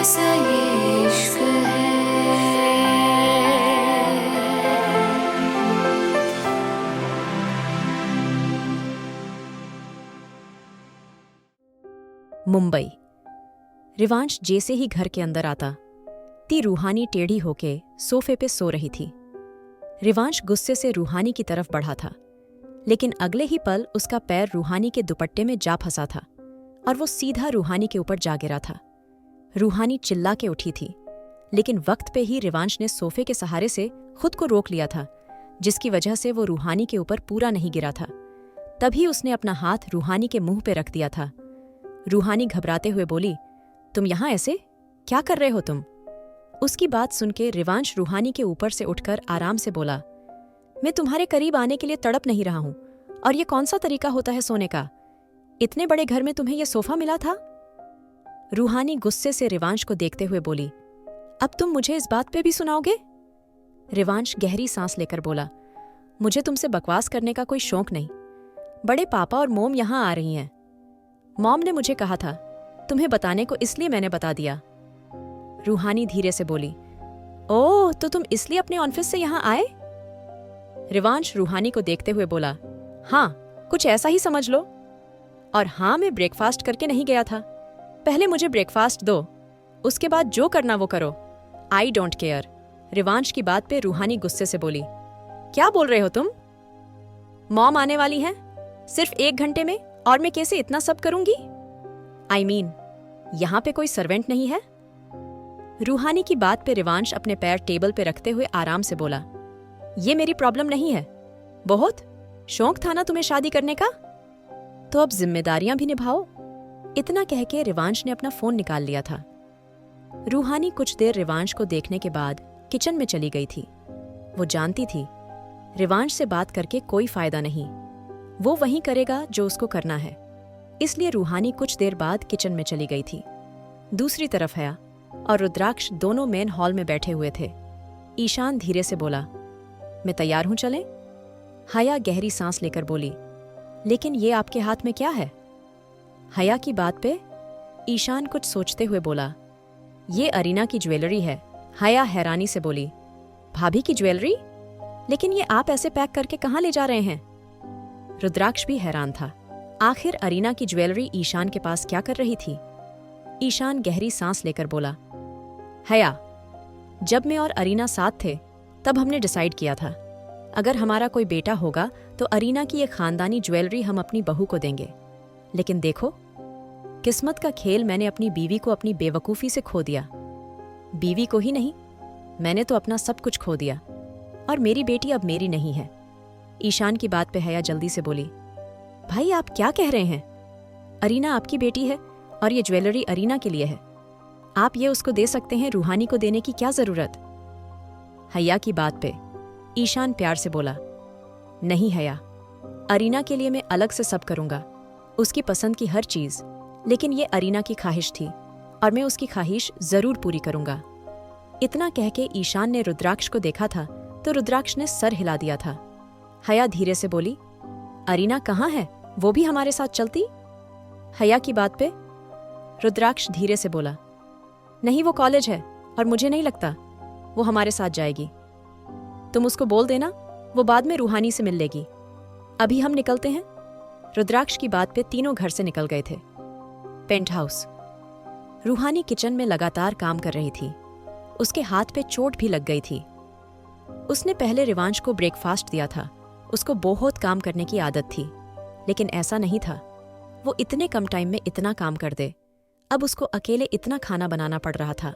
कैसा ये इश्क है। मुंबई। रिवांश जैसे ही घर के अंदर आता, ती रूहानी टेढ़ी होके सोफे पे सो रही थी। रिवांश गुस्से से रूहानी की तरफ बढ़ा था, लेकिन अगले ही पल उसका पैर रूहानी के दुपट्टे में जा फंसा था और वो सीधा रूहानी के ऊपर जा गिरा था। रूहानी चिल्ला के उठी थी, लेकिन वक्त पे ही रिवांश ने सोफे के सहारे से खुद को रोक लिया था, जिसकी वजह से वो रूहानी के ऊपर पूरा नहीं गिरा था। तभी उसने अपना हाथ रूहानी के मुंह पे रख दिया था। रूहानी घबराते हुए बोली, तुम यहां ऐसे क्या कर रहे हो तुम? उसकी बात सुन के रिवांश रूहानी के ऊपर से उठकर आराम से बोला, मैं तुम्हारे करीब आने के लिए तड़प नहीं रहा हूं, और ये कौन सा तरीका होता है सोने का? इतने बड़े घर में तुम्हें यह सोफा मिला था? रूहानी गुस्से से रिवांश को देखते हुए बोली, अब तुम मुझे इस बात पे भी सुनाओगे? रिवांश गहरी सांस लेकर बोला, मुझे तुमसे बकवास करने का कोई शौक नहीं। बड़े पापा और मोम यहां आ रही हैं। मॉम ने मुझे कहा था तुम्हें बताने को, इसलिए मैंने बता दिया। रूहानी धीरे से बोली, ओह, तो तुम इसलिए अपने ऑफिस से यहां आए? रिवांश रूहानी को देखते हुए बोला, हाँ, कुछ ऐसा ही समझ लो। और हाँ, मैं ब्रेकफास्ट करके नहीं गया था। पहले मुझे ब्रेकफास्ट दो, उसके बाद जो करना वो करो। I don't care. रिवांश की बात पे रूहानी गुस्से से बोली, क्या बोल रहे हो तुम? मॉम आने वाली हैं सिर्फ 1 घंटे में, और मैं कैसे इतना सब करूंगी? आई मीन, यहां पे कोई सर्वेंट नहीं है? रूहानी की बात पे रिवांश अपने पैर टेबल पे रखते हुए आराम से बोला, ये मेरी प्रॉब्लम नहीं है। बहुत शौक था ना तुम्हें शादी करने का, तो अब जिम्मेदारियां भी निभाओ। इतना कह के रिवांश ने अपना फोन निकाल लिया था। रूहानी कुछ देर रिवांश को देखने के बाद किचन में चली गई थी। वो जानती थी रिवांश से बात करके कोई फायदा नहीं, वो वहीं करेगा जो उसको करना है। इसलिए रूहानी कुछ देर बाद किचन में चली गई थी। दूसरी तरफ हया और रुद्राक्ष दोनों मेन हॉल में बैठे हुए थे। ईशान धीरे से बोला, मैं तैयार हूं, चलें? हया गहरी सांस लेकर बोली, लेकिन ये आपके हाथ में क्या है? हया की बात पे ईशान कुछ सोचते हुए बोला, ये अरीना की ज्वेलरी है। हया हैरानी से बोली, भाभी की ज्वेलरी? लेकिन ये आप ऐसे पैक करके कहाँ ले जा रहे हैं? रुद्राक्ष भी हैरान था, आखिर अरीना की ज्वेलरी ईशान के पास क्या कर रही थी? ईशान गहरी सांस लेकर बोला, हया, जब मैं और अरीना साथ थे तब हमने डिसाइड किया था, अगर हमारा कोई बेटा होगा तो अरीना की ये खानदानी ज्वेलरी हम अपनी बहू को देंगे। लेकिन देखो, किस्मत का खेल, मैंने अपनी बीवी को अपनी बेवकूफ़ी से खो दिया। बीवी को ही नहीं, मैंने तो अपना सब कुछ खो दिया, और मेरी बेटी अब मेरी नहीं है। ईशान की बात पे हया जल्दी से बोली, भाई आप क्या कह रहे हैं? अरीना आपकी बेटी है और ये ज्वेलरी अरीना के लिए है। आप ये उसको दे सकते हैं, रूहानी को देने की क्या जरूरत? हया की बात पे ईशान प्यार से बोला, नहीं हया, अरीना के लिए मैं अलग से सब करूंगा, उसकी पसंद की हर चीज। लेकिन ये अरीना की ख्वाहिश थी और मैं उसकी ख्वाहिश जरूर पूरी करूंगा। इतना कह के ईशान ने रुद्राक्ष को देखा था तो रुद्राक्ष ने सर हिला दिया था। हया धीरे से बोली, अरीना कहाँ है? वो भी हमारे साथ चलती? हया की बात पे रुद्राक्ष धीरे से बोला, नहीं, वो कॉलेज है और मुझे नहीं लगता वो हमारे साथ जाएगी। तुम उसको बोल देना, वो बाद में रूहानी से मिल लेगी। अभी हम निकलते हैं। रुद्राक्ष की बात पे तीनों घर से निकल गए थे। Paint house. रूहानी किचन में लगातार काम कर रही थी। उसके हाथ पे चोट भी लग गई थी। उसने पहले रिवांश को ब्रेकफास्ट दिया था। उसको बहुत काम करने की आदत थी, लेकिन ऐसा नहीं था वो इतने कम टाइम में इतना काम कर दे। अब उसको अकेले इतना खाना बनाना पड़ रहा था।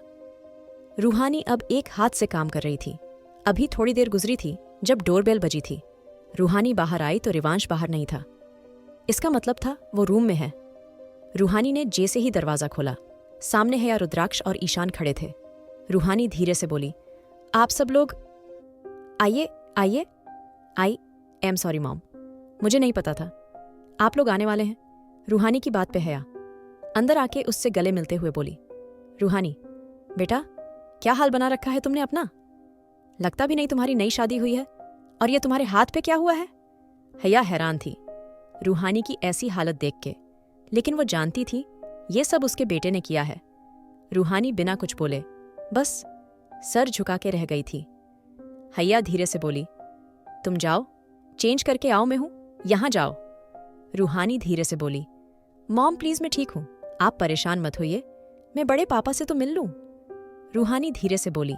रूहानी अब एक हाथ से काम कर रही थी। अभी थोड़ी देर गुजरी थी जब डोरबेल बजी थी। रूहानी बाहर आई तो रिवांश बाहर नहीं था। इसका मतलब था वो रूम में है। रूहानी ने जैसे ही दरवाजा खोला, सामने हया, रुद्राक्ष और ईशान खड़े थे। रूहानी धीरे से बोली, आप सब लोग आइए आइए। आई एम सॉरी मॉम, मुझे नहीं पता था आप लोग आने वाले हैं। रूहानी की बात पे हया अंदर आके उससे गले मिलते हुए बोली, रूहानी बेटा, क्या हाल बना रखा है तुमने अपना? लगता भी नहीं तुम्हारी नई शादी हुई है, और ये तुम्हारे हाथ पे क्या हुआ है? हया हैरान थी रूहानी की ऐसी हालत देख के, लेकिन वो जानती थी ये सब उसके बेटे ने किया है। रूहानी बिना कुछ बोले बस सर झुका के रह गई थी। हैया धीरे से बोली, तुम जाओ, चेंज करके आओ, मैं हूं, यहां जाओ। रूहानी धीरे से बोली, मॉम प्लीज मैं ठीक हूं, आप परेशान मत होइए, मैं बड़े पापा से तो मिल लूं। रूहानी धीरे से बोली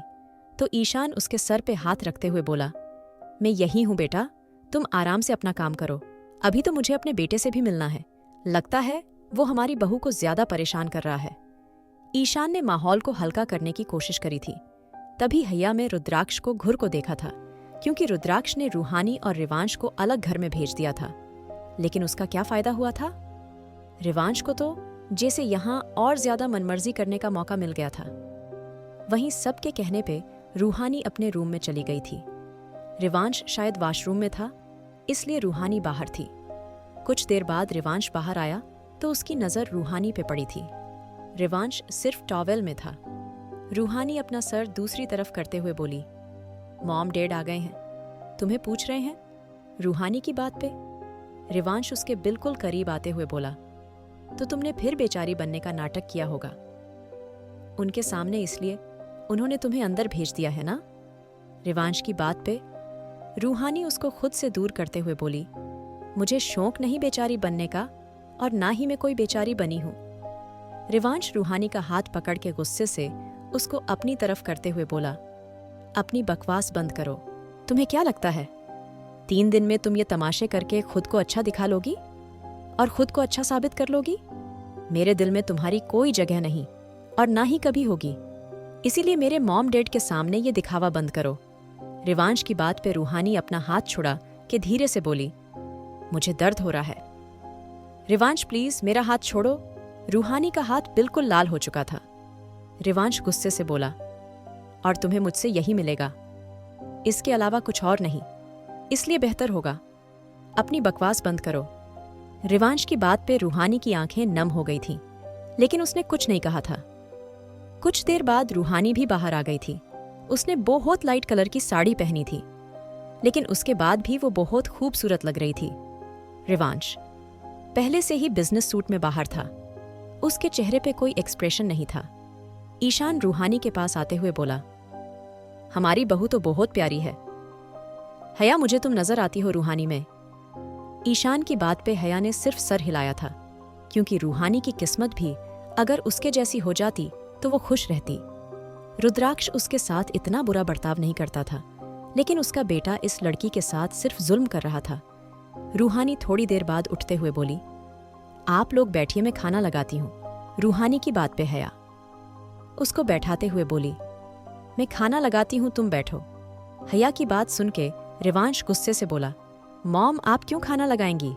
तो ईशान उसके सर पे हाथ रखते हुए बोला, मैं यही हूं बेटा, तुम आराम से अपना काम करो, अभी तो मुझे अपने बेटे से भी मिलना है, लगता है वो हमारी बहू को ज्यादा परेशान कर रहा है। ईशान ने माहौल को हल्का करने की कोशिश करी थी। तभी हैया में रुद्राक्ष को घुर को देखा था, क्योंकि रुद्राक्ष ने रूहानी और रिवांश को अलग घर में भेज दिया था। लेकिन उसका क्या फायदा हुआ था? रिवांश को तो जैसे यहां और ज्यादा मनमर्जी करने का मौका मिल गया था। वहीं सबके कहने पे रूहानी अपने रूम में चली गई थी। रिवांश शायद वॉशरूम में था, इसलिए रूहानी बाहर थी। कुछ देर बाद रिवांश बाहर आया तो उसकी नजर रूहानी पे पड़ी थी। रिवांश सिर्फ टॉवेल में था। रूहानी अपना सर दूसरी तरफ करते हुए बोली, मॉम डैड आ गए हैं, तुम्हें पूछ रहे हैं रूहानी की बात पे। रिवांश उसके बिल्कुल करीब आते हुए बोला, तो तुमने फिर बेचारी बनने का नाटक किया होगा उनके सामने, इसलिए उन्होंने तुम्हें अंदर भेज दिया है ना। रिवांश की बात पे रूहानी उसको खुद से दूर करते हुए बोली, मुझे शौक नहीं बेचारी बनने का, और ना ही मैं कोई बेचारी बनी हूं। रिवांश रूहानी का हाथ पकड़ के गुस्से से उसको अपनी तरफ करते हुए बोला, अपनी बकवास बंद करो, तुम्हें क्या लगता है 3 दिन में तुम ये तमाशे करके खुद को अच्छा दिखा लोगी और खुद को अच्छा साबित कर लोगी? मेरे दिल में तुम्हारी कोई जगह नहीं और ना ही कभी होगी, इसीलिए मेरे मॉम डैड के सामने ये दिखावा बंद करो। रिवांश की बात पे रूहानी अपना हाथ छुड़ा के धीरे से बोली, मुझे दर्द हो रहा है। रिवांश प्लीज मेरा हाथ छोड़ो। रूहानी का हाथ बिल्कुल लाल हो चुका था। रिवांश गुस्से से बोला, और तुम्हें मुझसे यही मिलेगा, इसके अलावा कुछ और नहीं, इसलिए बेहतर होगा अपनी बकवास बंद करो। रिवांश की बात पे रूहानी की आंखें नम हो गई थीं, लेकिन उसने कुछ नहीं कहा था। कुछ देर बाद रूहानी भी बाहर आ गई थी। उसने बहुत लाइट कलर की साड़ी पहनी थी, लेकिन उसके बाद भी वो बहुत खूबसूरत लग रही थी। रिवांश पहले से ही बिजनेस सूट में बाहर था। उसके चेहरे पे कोई एक्सप्रेशन नहीं था। ईशान रूहानी के पास आते हुए बोला, हमारी बहू तो बहुत प्यारी है। हया मुझे तुम नजर आती हो रूहानी में। ईशान की बात पे हया ने सिर्फ सर हिलाया था, क्योंकि रूहानी की किस्मत भी अगर उसके जैसी हो जाती तो वो खुश रहती। रुद्राक्ष उसके साथ इतना बुरा बर्ताव नहीं करता था, लेकिन उसका बेटा इस लड़की के साथ सिर्फ जुल्म कर रहा था। रूहानी थोड़ी देर बाद उठते हुए बोली, आप लोग बैठिए, मैं खाना लगाती हूँ। रूहानी की बात पे हया उसको बैठाते हुए बोली, मैं खाना लगाती हूँ, तुम बैठो। हया की बात सुन के रिवांश गुस्से से बोला, मॉम आप क्यों खाना लगाएंगी?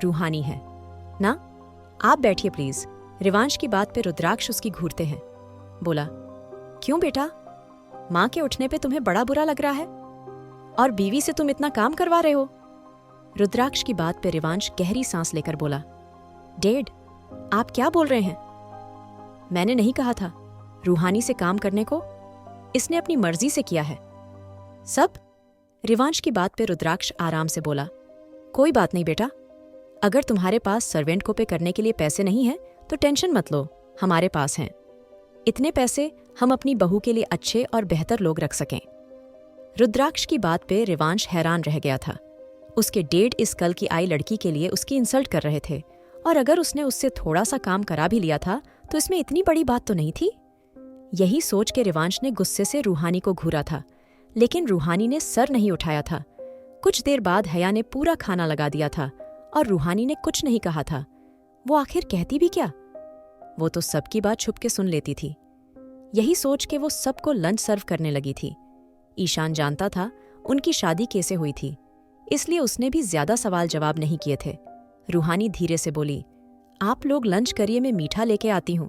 रूहानी है ना, आप बैठिए प्लीज। रिवांश की बात पे रुद्राक्ष उसकी घूरते हैं। बोला, क्यों बेटा, माँ के उठने पे तुम्हें बड़ा बुरा लग रहा है और बीवी से तुम इतना काम करवा रहे हो? रुद्राक्ष की बात पे रिवांश गहरी सांस लेकर बोला, डैड आप क्या बोल रहे हैं? मैंने नहीं कहा था रूहानी से काम करने को, इसने अपनी मर्जी से किया है सब। रिवांश की बात पे रुद्राक्ष आराम से बोला, कोई बात नहीं बेटा, अगर तुम्हारे पास सर्वेंट को पे करने के लिए पैसे नहीं हैं तो टेंशन मत लो, हमारे पास हैं। इतने पैसे हम अपनी बहू के लिए अच्छे और बेहतर लोग रख सकें। रुद्राक्ष की बात पे रिवांश हैरान रह गया था। उसके डेढ़ इस कल की आई लड़की के लिए उसकी इंसल्ट कर रहे थे, और अगर उसने उससे थोड़ा सा काम करा भी लिया था तो इसमें इतनी बड़ी बात तो नहीं थी। यही सोच के रिवांश ने गुस्से से रूहानी को घूरा था, लेकिन रूहानी ने सर नहीं उठाया था। कुछ देर बाद हया ने पूरा खाना लगा दिया था और रूहानी ने कुछ नहीं कहा था। वो आखिर कहती भी क्या? वो तो सबकी बात छुप के सुन लेती थी। यही सोच के वो सबको लंच सर्व करने लगी थी। ईशान जानता था उनकी शादी कैसे हुई थी, इसलिए उसने भी ज्यादा सवाल जवाब नहीं किए थे। रूहानी धीरे से बोली, आप लोग लंच करिए, मैं मीठा लेके आती हूँ।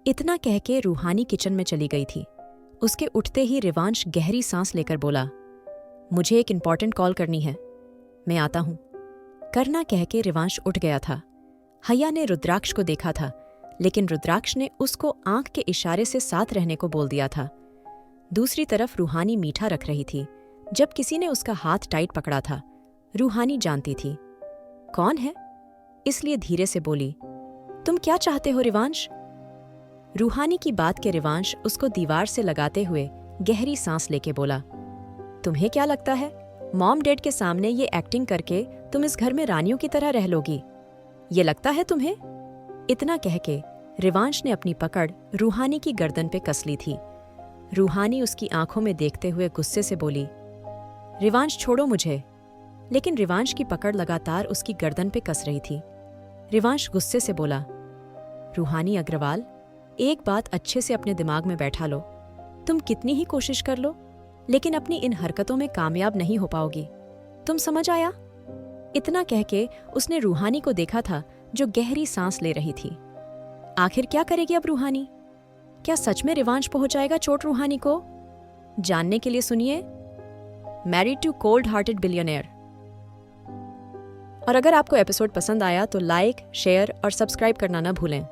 इतना कह के रूहानी किचन में चली गई थी। उसके उठते ही रिवांश गहरी सांस लेकर बोला, मुझे एक इंपॉर्टेंट कॉल करनी है, मैं आता हूँ। करना कह के रिवांश उठ गया था। हया ने रुद्राक्ष को देखा था, लेकिन रुद्राक्ष ने उसको आंख के इशारे से साथ रहने को बोल दिया था। दूसरी तरफ रूहानी मीठा रख रही थी जब किसी ने उसका हाथ टाइट पकड़ा था। रूहानी जानती थी कौन है, इसलिए धीरे से बोली, तुम क्या चाहते हो रिवांश? रूहानी की बात के रिवांश उसको दीवार से लगाते हुए गहरी सांस लेके बोला, तुम्हें क्या लगता है मॉम डैड के सामने ये एक्टिंग करके तुम इस घर में रानियों की तरह रह लोगी? ये लगता है तुम्हें? इतना कह के रिवांश ने अपनी पकड़ रूहानी की गर्दन पे कस ली थी। रूहानी उसकी आंखों में देखते हुए गुस्से से बोली, रिवांश छोड़ो मुझे। लेकिन रिवांश की पकड़ लगातार उसकी गर्दन पे कस रही थी। रिवांश गुस्से से बोला, रूहानी अग्रवाल, एक बात अच्छे से अपने दिमाग में बैठा लो। तुम कितनी ही कोशिश कर लो, लेकिन अपनी इन हरकतों में कामयाब नहीं हो पाओगी। तुम समझ आया? इतना कह के उसने रूहानी को देखा था, जो गहरी सांस ले रही थी। आखिर क्या करेगी अब रूहानी? क्या सच में रिवांश पहुंचाएगा चोट रूहानी को? जानने के लिए सुनिए married to cold hearted billionaire. और अगर आपको एपिसोड पसंद आया तो लाइक, शेयर और सब्सक्राइब करना ना भूलें।